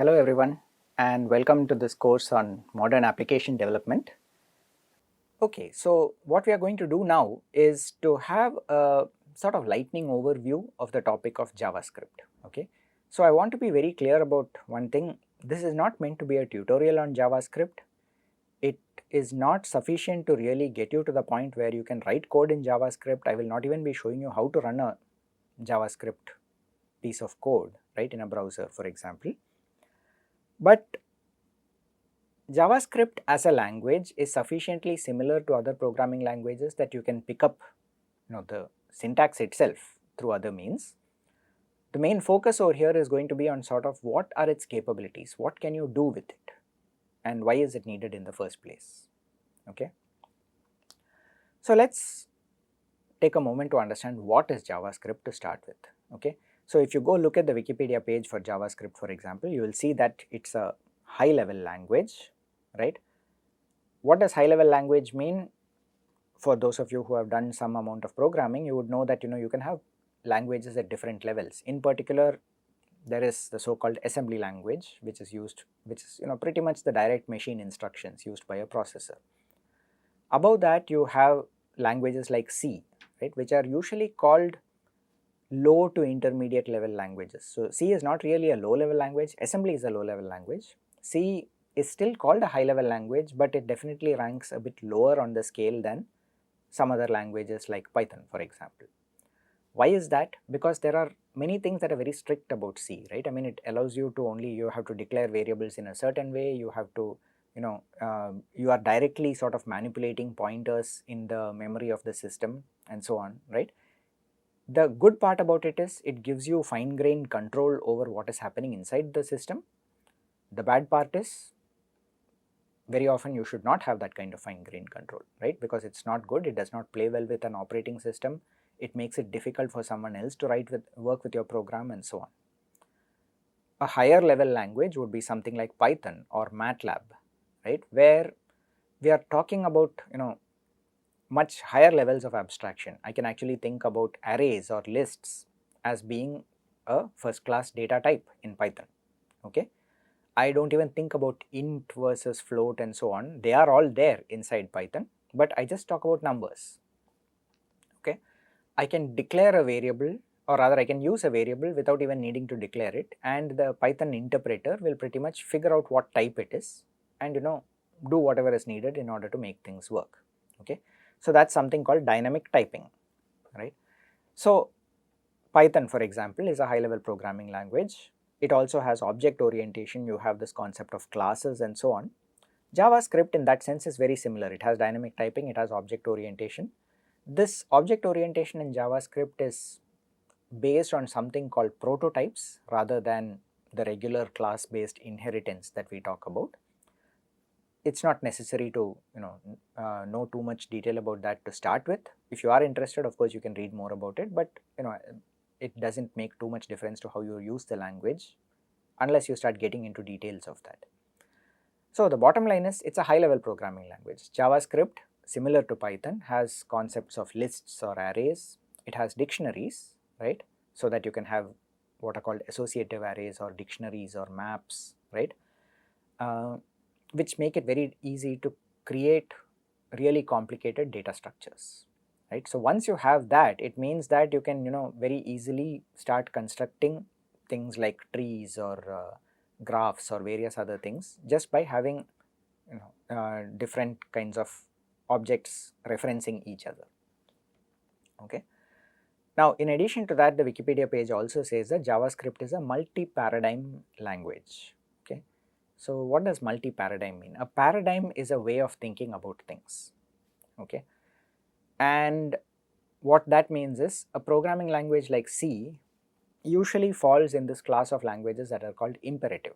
Hello everyone and welcome to this course on modern application development. Okay, so what we are going to do now is to have a sort of lightning overview of the topic of JavaScript. Okay, so I want to be very clear about one thing. This is not meant to be a tutorial on JavaScript. It is not sufficient to really get you to the point where you can write code in JavaScript. I will not even be showing you how to run a JavaScript piece of code, right, in a browser, for example. But JavaScript as a language is sufficiently similar to other programming languages that you can pick up the syntax itself through other means. The main focus over here is going to be on sort of what are its capabilities, what can you do with it, and why is it needed in the first place. Okay. So let's take a moment to understand what is JavaScript to start with. Okay. So if you go look at the Wikipedia page for JavaScript, for example, you will see that it's a high level language, right? What does high level language mean? For those of you who have done some amount of programming, you would know that you can have languages at different levels. In particular, there is the so-called assembly language, which is pretty much the direct machine instructions used by a processor. Above that, you have languages like C, right, which are usually called low to intermediate level languages. So C is not really a low level language, assembly is a low level language. C is still called a high level language, but it definitely ranks a bit lower on the scale than some other languages like Python, for example. Why is that? Because there are many things that are very strict about C, right? I mean, it allows you to you have to declare variables in a certain way, you have to, you are directly sort of manipulating pointers in the memory of the system and so on, right? The good part about it is it gives you fine-grained control over what is happening inside the system. The bad part is very often you should not have that kind of fine-grained control, right? Because it's not good, it does not play well with an operating system, it makes it difficult for someone else to work with your program and so on. A higher level language would be something like Python or MATLAB, right? Where we are talking about, much higher levels of abstraction. I can actually think about arrays or lists as being a first class data type in Python, okay? I don't even think about int versus float and so on. They are all there inside Python, but I just talk about numbers, okay? I can declare a variable, or rather I can use a variable without even needing to declare it, and the Python interpreter will pretty much figure out what type it is and do whatever is needed in order to make things work, okay? So that's something called dynamic typing, right? So Python, for example, is a high level programming language. It also has object orientation, you have this concept of classes and so on. JavaScript in that sense is very similar. It has dynamic typing, it has object orientation. This object orientation in JavaScript is based on something called prototypes rather than the regular class based inheritance that we talk about. It's not necessary to know too much detail about that to start with. If you are interested, of course you can read more about it, but it doesn't make too much difference to how you use the language unless you start getting into details of that. So the bottom line is it's a high level programming language. JavaScript, similar to Python, has concepts of lists or arrays. It has dictionaries, right? So that you can have what are called associative arrays or dictionaries or maps, right? Which make it very easy to create really complicated data structures, right? So once you have that, it means that you can very easily start constructing things like trees or graphs or various other things just by having different kinds of objects referencing each other, okay? Now in addition to that, the Wikipedia page also says that JavaScript is a multi-paradigm language, okay? So what does multi-paradigm mean? A paradigm is a way of thinking about things, okay? And what that means is a programming language like C usually falls in this class of languages that are called imperative,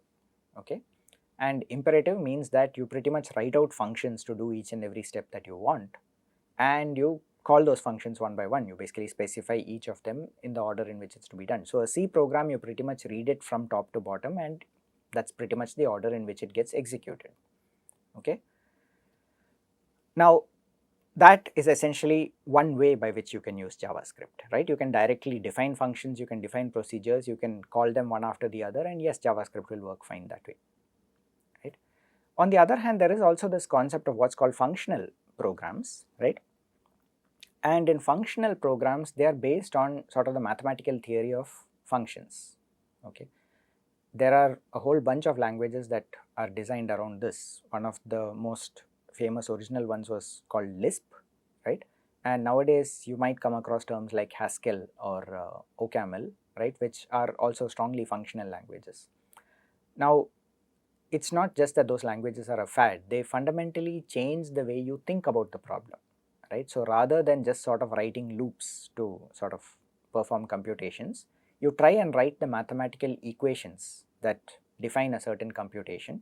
okay? And imperative means that you pretty much write out functions to do each and every step that you want, and you call those functions one by one. You basically specify each of them in the order in which it's to be done. So a C program, you pretty much read it from top to bottom, and that's pretty much the order in which it gets executed, okay? Now that is essentially one way by which you can use JavaScript, right? You can directly define functions, you can define procedures, you can call them one after the other, and yes, JavaScript will work fine that way, right? On the other hand, there is also this concept of what's called functional programs, right? And in functional programs, they are based on sort of the mathematical theory of functions, okay? There are a whole bunch of languages that are designed around this. One of the most famous original ones was called Lisp, right? And nowadays you might come across terms like Haskell or OCaml, right, which are also strongly functional languages. Now, it's not just that those languages are a fad, they fundamentally change the way you think about the problem, right? So rather than just sort of writing loops to sort of perform computations, you try and write the mathematical equations that define a certain computation,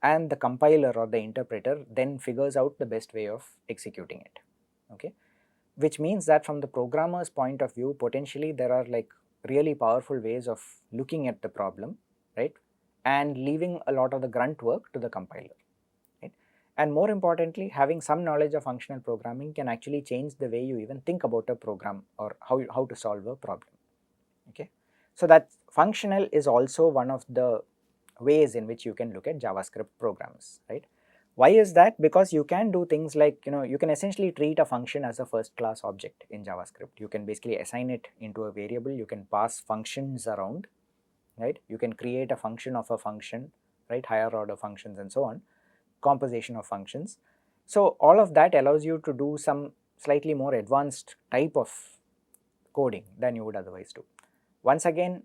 and the compiler or the interpreter then figures out the best way of executing it, okay? Which means that from the programmer's point of view, potentially there are like really powerful ways of looking at the problem, right, and leaving a lot of the grunt work to the compiler, right? And more importantly, having some knowledge of functional programming can actually change the way you even think about a program or how to solve a problem, okay? So that functional is also one of the ways in which you can look at JavaScript programs, right? Why is that? Because you can do things like, you can essentially treat a function as a first class object in JavaScript. You can basically assign it into a variable, you can pass functions around, right? You can create a function of a function, right? Higher order functions and so on, composition of functions. So all of that allows you to do some slightly more advanced type of coding than you would otherwise do. Once again,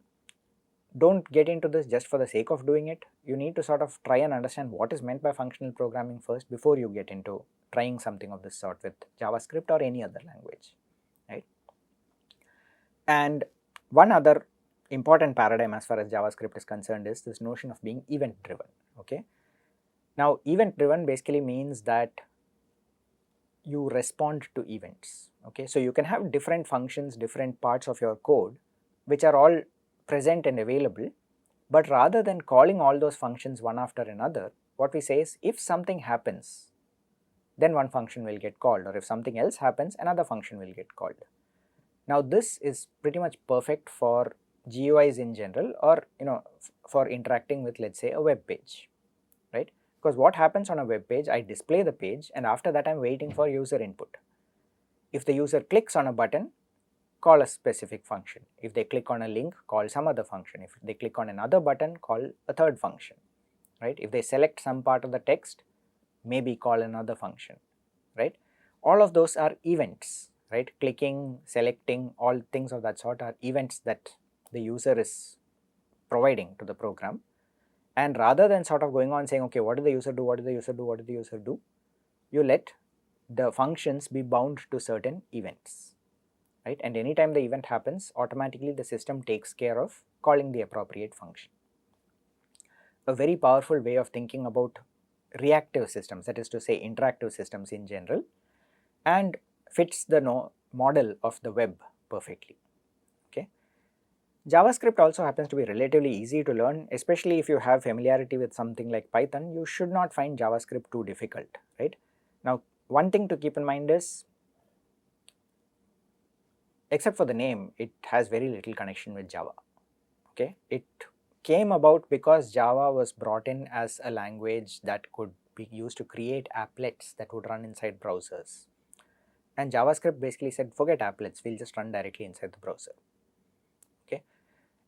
don't get into this just for the sake of doing it. You need to sort of try and understand what is meant by functional programming first before you get into trying something of this sort with JavaScript or any other language, right? And one other important paradigm as far as JavaScript is concerned is this notion of being event driven, okay? Now, event driven basically means that you respond to events, okay? So you can have different functions, different parts of your code which are all present and available, but rather than calling all those functions one after another, what we say is if something happens, then one function will get called, or if something else happens, another function will get called. Now this is pretty much perfect for GUIs in general, or for interacting with, let's say, a web page, right? Because what happens on a web page, I display the page and after that I'm waiting for user input. If the user clicks on a button, call a specific function. If they click on a link, call some other function. If they click on another button, call a third function, right? If they select some part of the text, maybe call another function, right? All of those are events, right? Clicking, selecting, all things of that sort are events that the user is providing to the program. And rather than sort of going on saying, okay, what did the user do, what did the user do, what did the user do, you let the functions be bound to certain events, right? And anytime the event happens, automatically the system takes care of calling the appropriate function. A very powerful way of thinking about reactive systems, that is to say interactive systems in general, and fits the model of the web perfectly, okay? JavaScript also happens to be relatively easy to learn, especially if you have familiarity with something like Python. You should not find JavaScript too difficult, right? Now, one thing to keep in mind is, except for the name, it has very little connection with Java, okay? It came about because Java was brought in as a language that could be used to create applets that would run inside browsers. And JavaScript basically said, forget applets, we'll just run directly inside the browser, okay?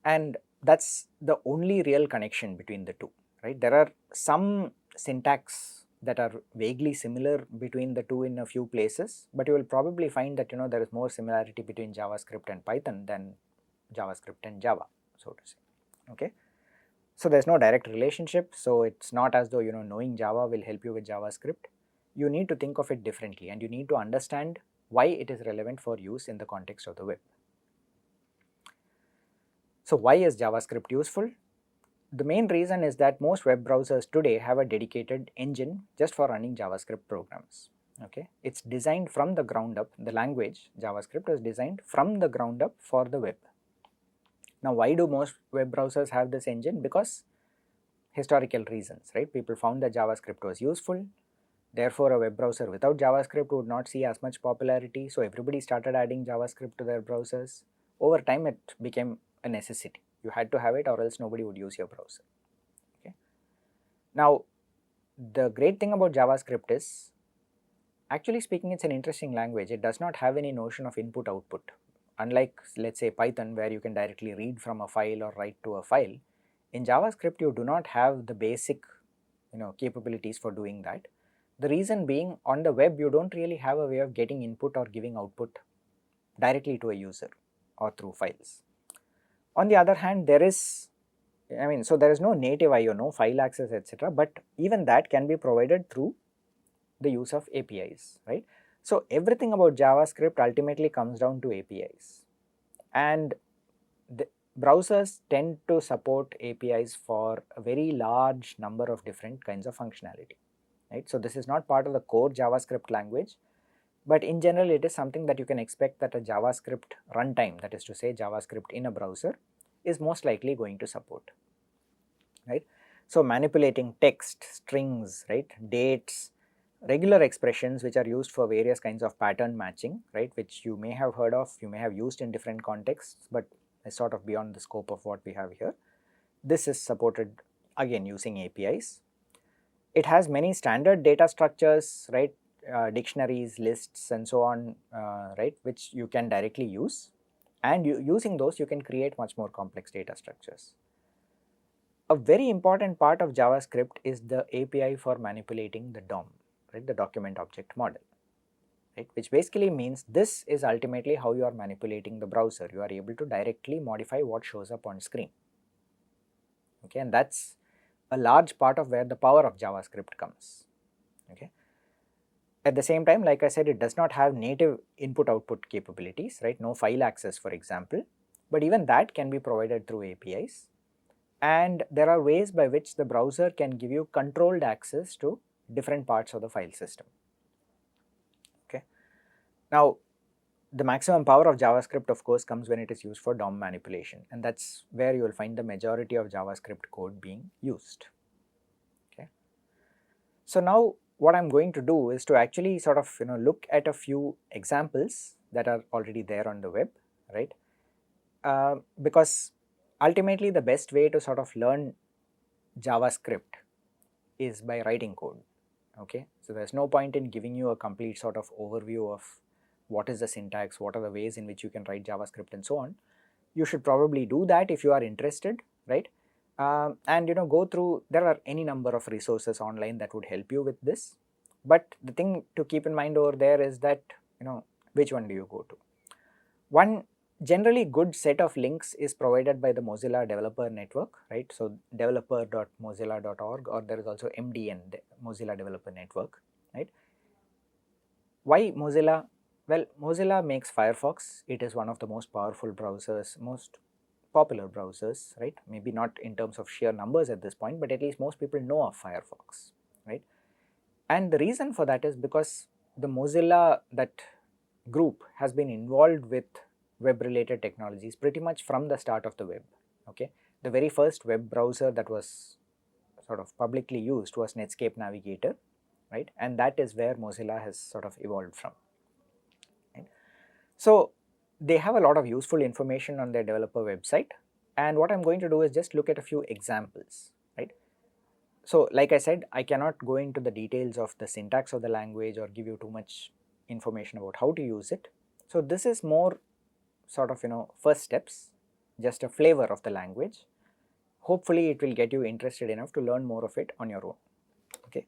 And that's the only real connection between the two, right? There are some syntax that are vaguely similar between the two in a few places, but you will probably find that there is more similarity between JavaScript and Python than JavaScript and Java, so to say, okay? So there's no direct relationship, so it's not as though knowing Java will help you with JavaScript. You need to think of it differently, and you need to understand why it is relevant for use in the context of the web. So why is JavaScript useful? The main reason is that most web browsers today have a dedicated engine just for running JavaScript programs, okay? It's designed from the ground up. The language JavaScript is designed from the ground up for the web. Now, why do most web browsers have this engine? Because historical reasons, right? People found that JavaScript was useful. Therefore, a web browser without JavaScript would not see as much popularity, so everybody started adding JavaScript to their browsers. Over time it became a necessity. You had to have it or else nobody would use your browser. Okay. Now, the great thing about JavaScript is, actually speaking, it's an interesting language. It does not have any notion of input output. Unlike, let's say, Python, where you can directly read from a file or write to a file, in JavaScript you do not have the basic capabilities for doing that. The reason being, on the web you don't really have a way of getting input or giving output directly to a user or through files. On the other hand, there is, so there is no native I/O, no file access, etc., but even that can be provided through the use of APIs, right? So everything about JavaScript ultimately comes down to APIs, and the browsers tend to support APIs for a very large number of different kinds of functionality, right? So this is not part of the core JavaScript language, but in general it is something that you can expect that a JavaScript runtime, that is to say JavaScript in a browser, is most likely going to support, right? So manipulating text, strings, right, dates, regular expressions which are used for various kinds of pattern matching, right, which you may have heard of, you may have used in different contexts, but is sort of beyond the scope of what we have here. This is supported again using APIs. It has many standard data structures, right, dictionaries, lists and so on, right, which you can directly use, and using those you can create much more complex data structures. A very important part of JavaScript is the API for manipulating the DOM, right, the document object model, right, which basically means this is ultimately how you are manipulating the browser. You are able to directly modify what shows up on screen, okay, and that's a large part of where the power of JavaScript comes, okay. At the same time, like I said, it does not have native input output capabilities, right, no file access for example, but even that can be provided through APIs, and there are ways by which the browser can give you controlled access to different parts of the file system, okay. Now, the maximum power of JavaScript of course comes when it is used for DOM manipulation, and that's where you will find the majority of JavaScript code being used, okay. So now what I'm going to do is to actually sort of look at a few examples that are already there on the web, right, because ultimately the best way to sort of learn JavaScript is by writing code, okay. So there's no point in giving you a complete sort of overview of what is the syntax, what are the ways in which you can write JavaScript and so on. You should probably do that if you are interested, right, and go through, there are any number of resources online that would help you with this, but the thing to keep in mind over there is that which one do you go to. One generally good set of links is provided by the Mozilla Developer Network, right, so developer.mozilla.org, or there is also MDN, the Mozilla Developer Network, right. Why Mozilla? Well, Mozilla makes Firefox. It is one of the most powerful browsers, most popular browsers, right, maybe not in terms of sheer numbers at this point, but at least most people know of Firefox, right. And the reason for that is because the Mozilla, that group, has been involved with web related technologies pretty much from the start of the web, okay. The very first web browser that was sort of publicly used was Netscape Navigator, right, and that is where Mozilla has sort of evolved from, right. So they have a lot of useful information on their developer website, and what I'm going to do is just look at a few examples, right. So like I said, I cannot go into the details of the syntax of the language or give you too much information about how to use it. So this is more sort of first steps, just a flavor of the language. Hopefully it will get you interested enough to learn more of it on your own, okay.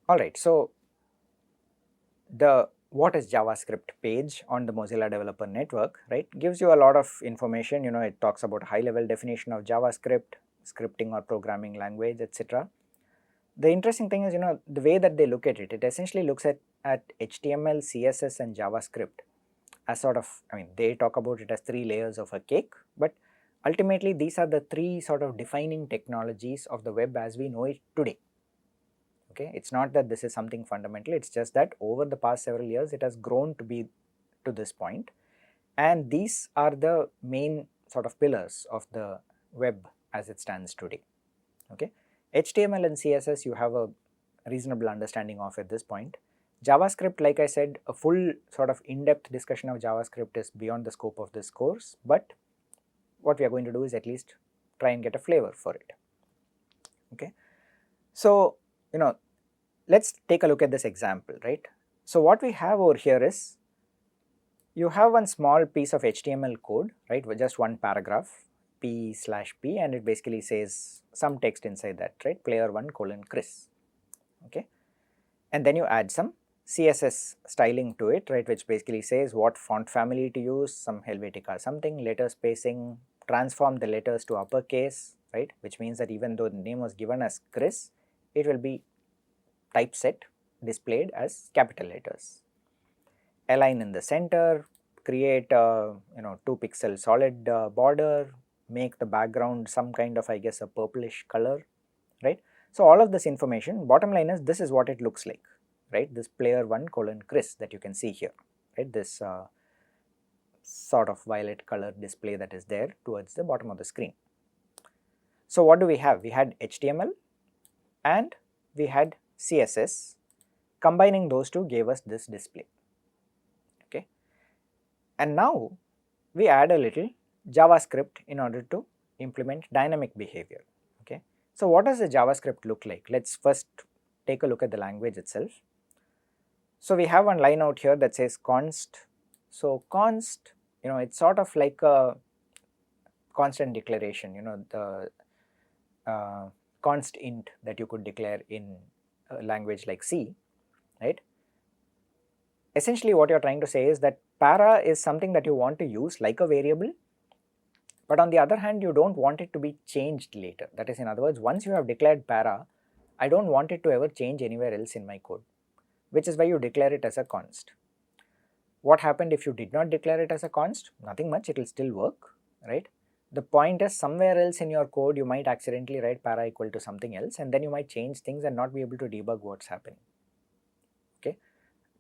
Alright, so the what is JavaScript page on the Mozilla Developer Network, right, gives you a lot of information. It talks about high level definition of JavaScript, scripting or programming language, etc. The interesting thing is, the way that they look at it, it essentially looks at HTML, CSS and JavaScript as sort of, they talk about it as three layers of a cake, but ultimately these are the three sort of defining technologies of the web as we know it today, okay. It's not that this is something fundamental, it's just that over the past several years it has grown to be to this point, and these are the main sort of pillars of the web as it stands today. Okay. HTML and CSS you have a reasonable understanding of at this point. JavaScript, like I said, a full sort of in-depth discussion of JavaScript is beyond the scope of this course, but what we are going to do is at least try and get a flavor for it. Okay. So, let's take a look at this example, right. So, what we have over here is you have one small piece of HTML code, right, with just one paragraph, p/p, and it basically says some text inside that, right, player1 : Chris, okay. And then you add some CSS styling to it, right, which basically says what font family to use, some Helvetica something, letter spacing, transform the letters to uppercase, right, which means that even though the name was given as Chris, it will be typeset displayed as capital letters. Align in the center, create a 2-pixel solid border, make the background some kind of, I guess, a purplish color, right. So, all of this information, bottom line is this is what it looks like, right, this player1 : Chris that you can see here, right, this sort of violet color display that is there towards the bottom of the screen. So, what do we have? We had HTML and we had CSS, combining those two gave us this display, okay. And now we add a little JavaScript in order to implement dynamic behavior, okay. So, what does the JavaScript look like? Let's first take a look at the language itself. So, we have one line out here that says const. So, const, it's sort of like a constant declaration, the const int that you could declare in a language like C, right. Essentially what you are trying to say is that para is something that you want to use like a variable, but on the other hand you do not want it to be changed later. That is, in other words, once you have declared para, I do not want it to ever change anywhere else in my code, which is why you declare it as a const. What happened if you did not declare it as a const? Nothing much, it will still work, right. The point is somewhere else in your code you might accidentally write para equal to something else, and then you might change things and not be able to debug what is happening, okay.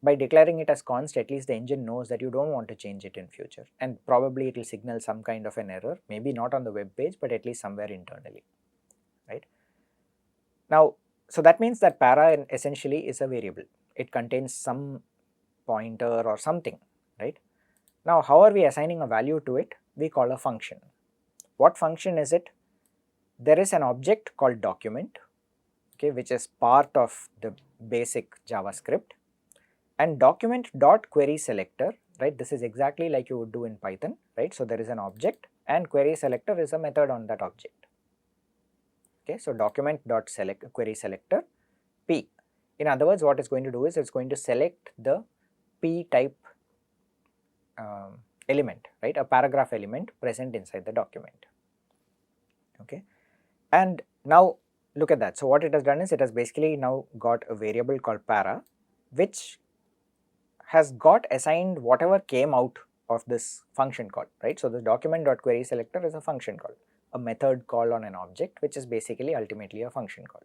By declaring it as const, at least the engine knows that you do not want to change it in future, and probably it will signal some kind of an error, maybe not on the web page, but at least somewhere internally, right. Now, so that means that para essentially is a variable, it contains some pointer or something, right. Now, how are we assigning a value to it? We call a function. What function is it? There is an object called document, okay, which is part of the basic JavaScript, and document.querySelector, right, this is exactly like you would do in Python, right. So, there is an object and querySelector is a method on that object, okay. So, document.querySelector p. In other words, what it's going to do is it's going to select the p type element, right, a paragraph element present inside the document, okay. And now look at that. So, what it has done is it has basically now got a variable called para, which has got assigned whatever came out of this function call, right. So, the document.querySelector is a function call, a method call on an object, which is basically ultimately a function call.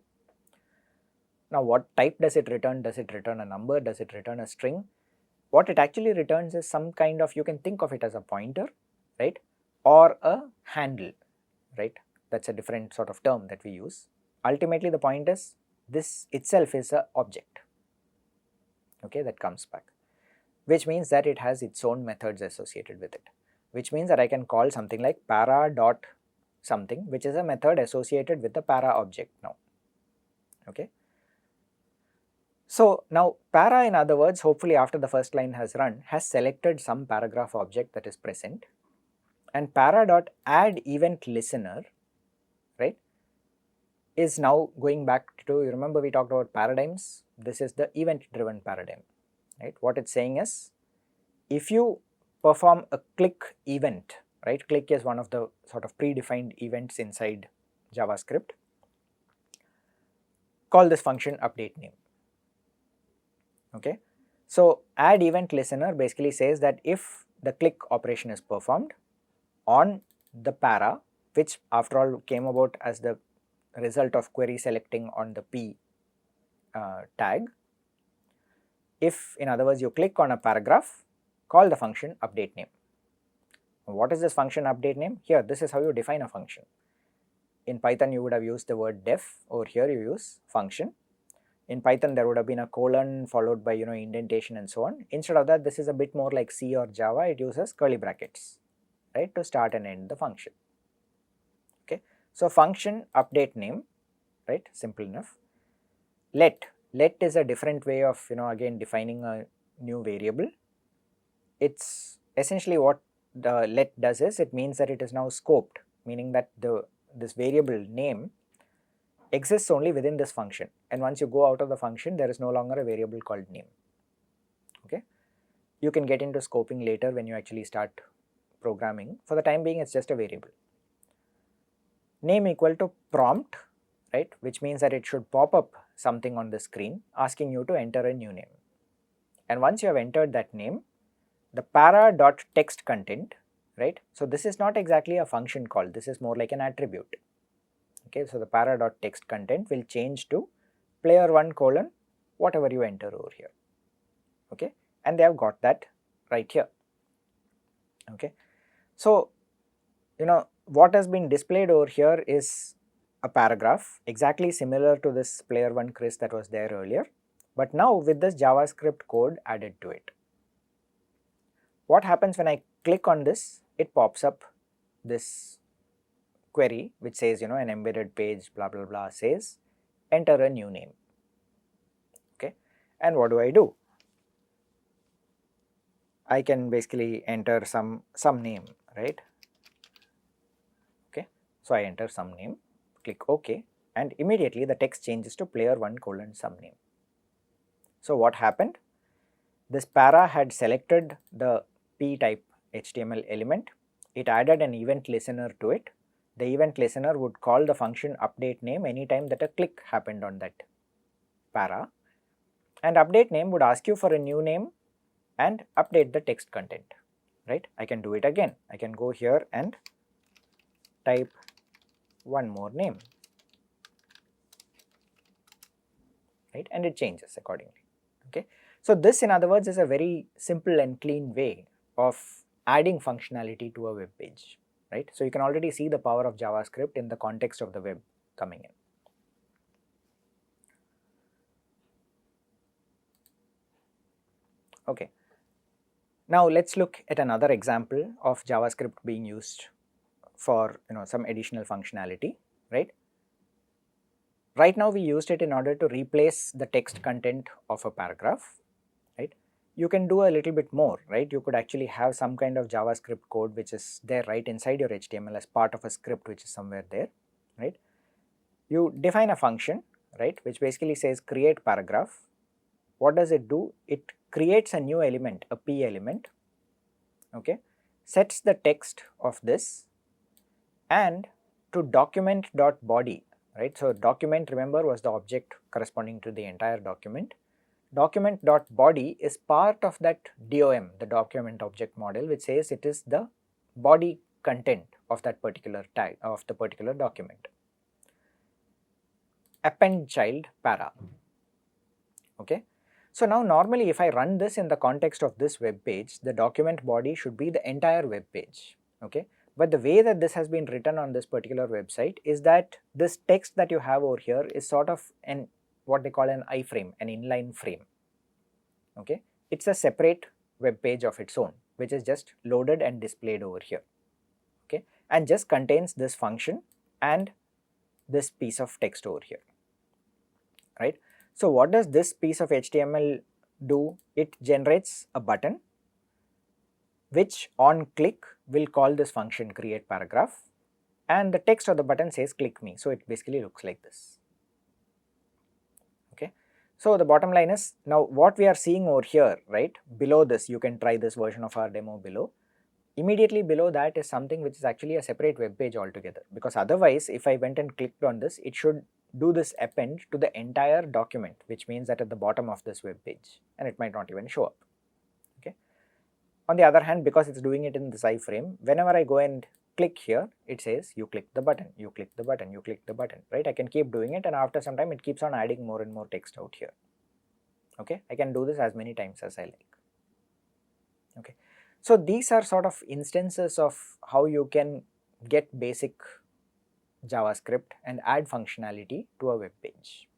Now, what type does it return? Does it return a number? Does it return a string? What it actually returns is some kind of, you can think of it as a pointer, right, or a handle, right. That is a different sort of term that we use. Ultimately, the point is this itself is an object, okay, that comes back, which means that it has its own methods associated with it, which means that I can call something like para dot something, which is a method associated with the para object now, okay. So, now para, in other words, hopefully after the first line has run, has selected some paragraph object that is present, and para dot add event listener, right, is now going back to, you remember we talked about paradigms, this is the event driven paradigm, right. What it's saying is, if you perform a click event, right, click is one of the sort of predefined events inside JavaScript, call this function update name, okay. So, add event listener basically says that if the click operation is performed on the para, which after all came about as the result of query selecting on the p tag, if in other words you click on a paragraph, call the function update name, What is this function update name? Here, this is how you define a function. In Python, you would have used the word def. Over here, you use function. In Python, there would have been a colon followed by indentation and so on. Instead of that, this is a bit more like C or Java. It uses curly brackets, right, to start and end the function. Okay, so function update name, right? Simple enough. Let is a different way of again defining a new variable. It's essentially what the let does is it means that it is now scoped, meaning that this variable name exists only within this function, and once you go out of the function, there is no longer a variable called name. Okay, you can get into scoping later when you actually start programming. For the time being, it's just a variable. Name equal to prompt, right, which means that it should pop up something on the screen asking you to enter a new name. And once you have entered that name, the para.text content, right, so this is not exactly a function call, this is more like an attribute. Okay, so the para.text content will change to player1 colon whatever you enter over here. Okay, and they have got that right here. Okay, so what has been displayed over here is a paragraph exactly similar to this player1 Chris that was there earlier, but now with this JavaScript code added to it. What happens when I click on this? It pops up this query which says an embedded page blah blah blah says enter a new name. Okay, and what do? I can basically enter some name, right? Okay, so I enter some name, click OK, and immediately the text changes to player1 colon some name. So what happened? This para had selected the p type HTML element, it added an event listener to it. The event listener would call the function update name anytime that a click happened on that para, and update name would ask you for a new name and update the text content, right? I can do it again. I can go here and type one more name, right, and it changes accordingly. Okay, so this in other words is a very simple and clean way of adding functionality to a web page. Right? So you can already see the power of JavaScript in the context of the web coming in. Okay, now let's look at another example of JavaScript being used for some additional functionality. Right now we used it in order to replace the text content of a paragraph. Right? You can do a little bit more, right? You could actually have some kind of JavaScript code which is there right inside your HTML as part of a script which is somewhere there, right? You define a function, right, which basically says create paragraph. What does it do? It creates a new element, a p element, okay, sets the text of this, and to document.body, right? So document, remember, was the object corresponding to the entire document. Document.body is part of that DOM, the document object model, which says it is the body content of that particular tag of the particular document. Append child para. Okay, so now normally if I run this in the context of this web page, the document body should be the entire web page. Okay, but the way that this has been written on this particular website is that this text that you have over here is sort of what they call an iframe, an inline frame. Okay, it's a separate web page of its own, which is just loaded and displayed over here. Okay, and just contains this function and this piece of text over here. Right. So what does this piece of HTML do? It generates a button which on click will call this function create paragraph, and the text of the button says click me. So it basically looks like this. Okay. So the bottom line is, now what we are seeing over here, right, below this, you can try this version of our demo below. Immediately below that is something which is actually a separate web page altogether, because otherwise if I went and clicked on this, it should do this append to the entire document, which means that at the bottom of this web page, and it might not even show up. Okay. On the other hand, because it's doing it in this iframe, whenever I go and click here, it says you click the button, you click the button, you click the button, right? I can keep doing it, and after some time it keeps on adding more and more text out here. Okay, I can do this as many times as I like. Okay, So these are sort of instances of how you can get basic JavaScript and add functionality to a web page.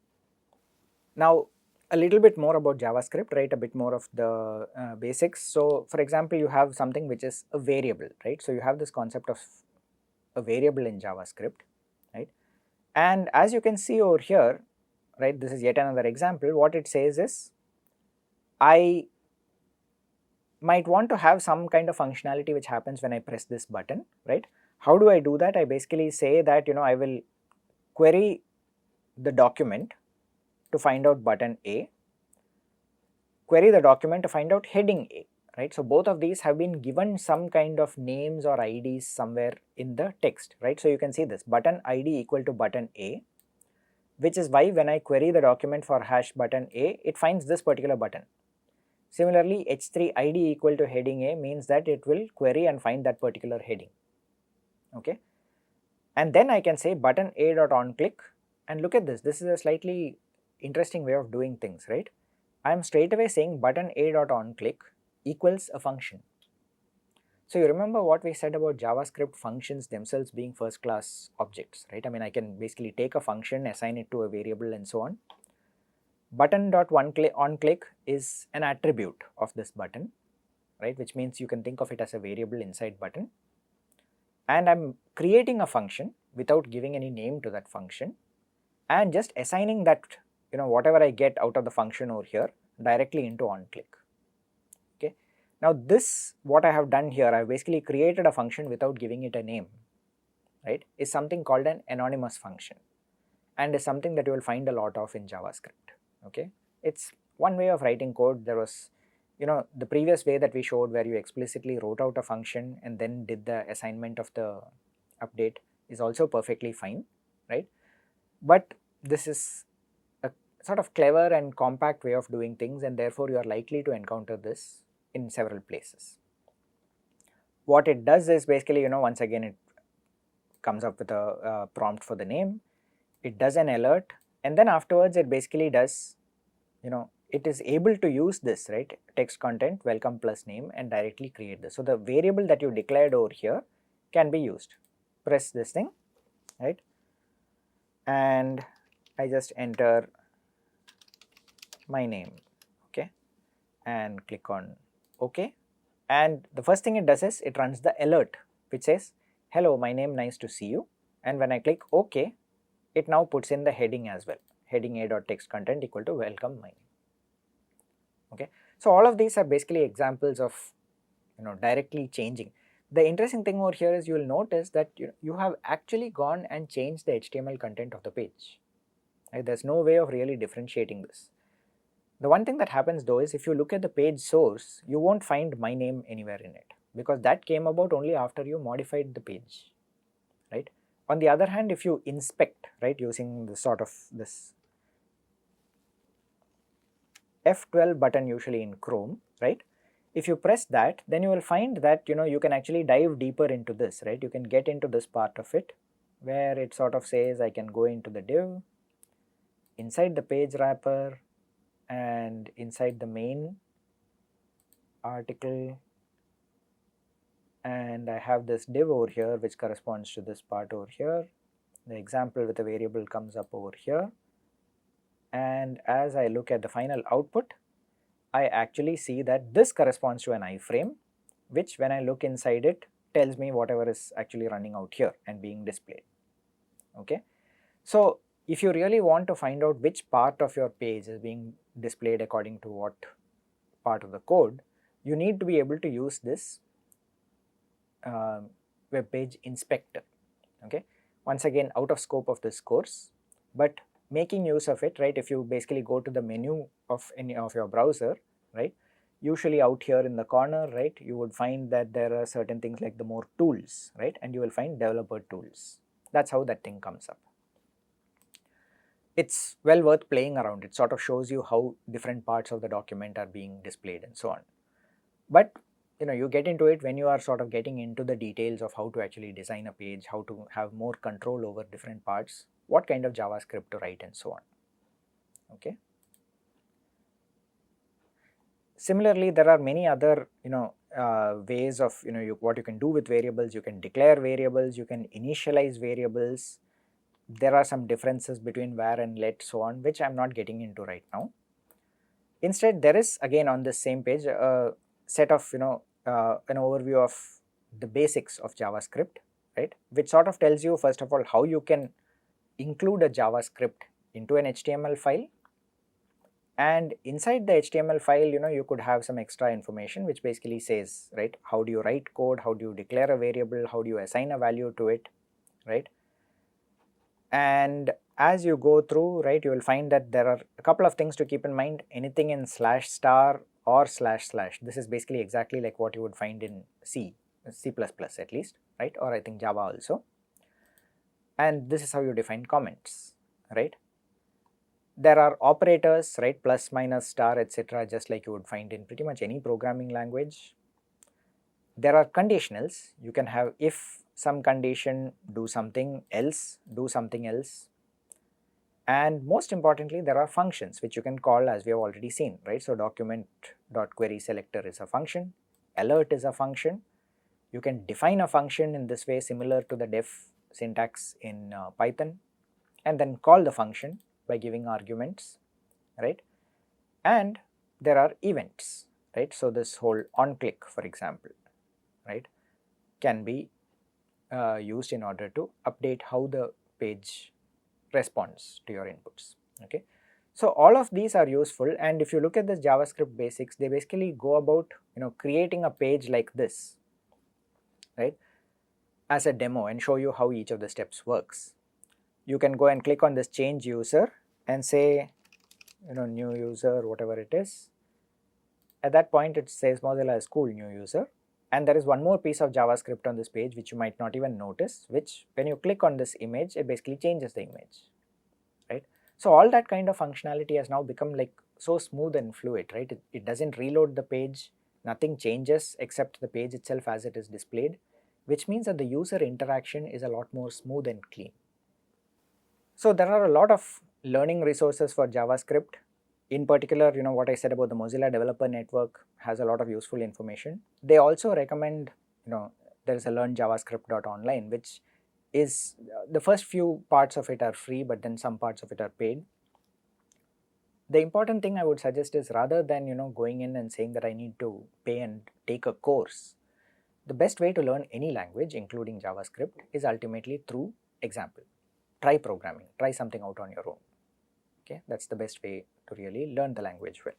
Now a little bit more about JavaScript, right, a bit more of the basics. So for example, you have something which is a variable, right, so you have this concept of a variable in JavaScript, right, and as you can see over here, right, this is yet another example. What it says is, I might want to have some kind of functionality which happens when I press this button, right. How do I do that? I basically say that, I will query the document to find out button A, query the document to find out heading A, right. So both of these have been given some kind of names or IDs somewhere in the text, right. So you can see this button ID equal to button A, which is why when I query the document for hash button A, it finds this particular button. Similarly, h3 ID equal to heading A means that it will query and find that particular heading, okay. And then I can say button A dot on click, and look at this, this is a slightly interesting way of doing things, right. I am straight away saying button A dot on click equals a function. So you remember what we said about JavaScript functions themselves being first class objects, right. I mean, I can basically take a function, assign it to a variable and so on. Button dot on click is an attribute of this button, right, which means you can think of it as a variable inside button, and I'm creating a function without giving any name to that function and just assigning that, whatever I get out of the function over here directly into on click, okay. Now this, what I have done here, I have basically created a function without giving it a name, right, is something called an anonymous function, and is something that you will find a lot of in JavaScript, okay. It's one way of writing code. There was, the previous way that we showed where you explicitly wrote out a function and then did the assignment of the update is also perfectly fine, right, but this is a sort of clever and compact way of doing things, and therefore you are likely to encounter this in several places. What it does is basically, once again it comes up with a prompt for the name, it does an alert, and then afterwards it basically does, it is able to use this, right, text content welcome plus name, and directly create this. So the variable that you declared over here can be used. Press this thing, right, and I just enter my name, okay, and click on OK, and the first thing it does is it runs the alert which says hello, my name, nice to see you, and when I click OK, it now puts in the heading as well, heading a dot text content equal to welcome my name, okay. So all of these are basically examples of, directly changing. The interesting thing over here is you will notice that you have actually gone and changed the HTML content of the page, right? There's no way of really differentiating this. The one thing that happens though is if you look at the page source, you won't find my name anywhere in it, because that came about only after you modified the page, right. On the other hand, if you inspect, right, using the sort of this F12 button usually in Chrome, right, if you press that, then you will find that, you can actually dive deeper into this, right. You can get into this part of it where it sort of says I can go into the div, inside the page wrapper, and inside the main article, and I have this div over here which corresponds to this part over here. The example with a variable comes up over here, and as I look at the final output, I actually see that this corresponds to an iframe, which when I look inside it tells me whatever is actually running out here and being displayed, okay. So if you really want to find out which part of your page is being displayed according to what part of the code, you need to be able to use this web page inspector, okay. Once again, out of scope of this course, but making use of it, right, if you basically go to the menu of any of your browser, right, usually out here in the corner, right, you would find that there are certain things like the more tools, right, and you will find developer tools. That's how that thing comes up. It's well worth playing around. It sort of shows you how different parts of the document are being displayed and so on. But you get into it when you are sort of getting into the details of how to actually design a page, how to have more control over different parts, what kind of JavaScript to write and so on, okay. Similarly, there are many other ways of what you can do with variables. You can declare variables, you can initialize variables. There are some differences between var and let, so on, which I am not getting into right now. Instead, there is again on this same page a set of an overview of the basics of JavaScript, right, which sort of tells you first of all how you can include a JavaScript into an HTML file, and inside the HTML file you could have some extra information which basically says, right, how do you write code, how do you declare a variable, how do you assign a value to it, right. And as you go through, right, you will find that there are a couple of things to keep in mind. Anything in /* or // this is basically exactly like what you would find in C at least, right, or I think Java also. And this is how you define comments, right. There are operators, right, plus, minus, star, etc., just like you would find in pretty much any programming language. There are conditionals. You can have if some condition, do something else, and most importantly there are functions which you can call, as we have already seen, right. So document.querySelector is a function, alert is a function. You can define a function in this way similar to the def syntax in Python, and then call the function by giving arguments, right. And there are events, right. So this whole on click, for example, right, can be used in order to update how the page responds to your inputs, okay. So all of these are useful, and if you look at this JavaScript basics, they basically go about creating a page like this, right, as a demo and show you how each of the steps works. You can go and click on this change user and say new user, whatever it is. At that point it says Mozilla is cool, new user. And there is one more piece of JavaScript on this page which you might not even notice, which when you click on this image, it basically changes the image, right. So all that kind of functionality has now become like so smooth and fluid, right. It doesn't reload the page, nothing changes except the page itself as it is displayed, which means that the user interaction is a lot more smooth and clean. So there are a lot of learning resources for JavaScript. In particular, what I said about the Mozilla Developer Network has a lot of useful information. They also recommend, there is a learnjavascript.online, which is the first few parts of it are free, but then some parts of it are paid. The important thing I would suggest is, rather than going in and saying that I need to pay and take a course, the best way to learn any language, including JavaScript, is ultimately through example. Try programming, try something out on your own. Okay, that's the best way to really learn the language well.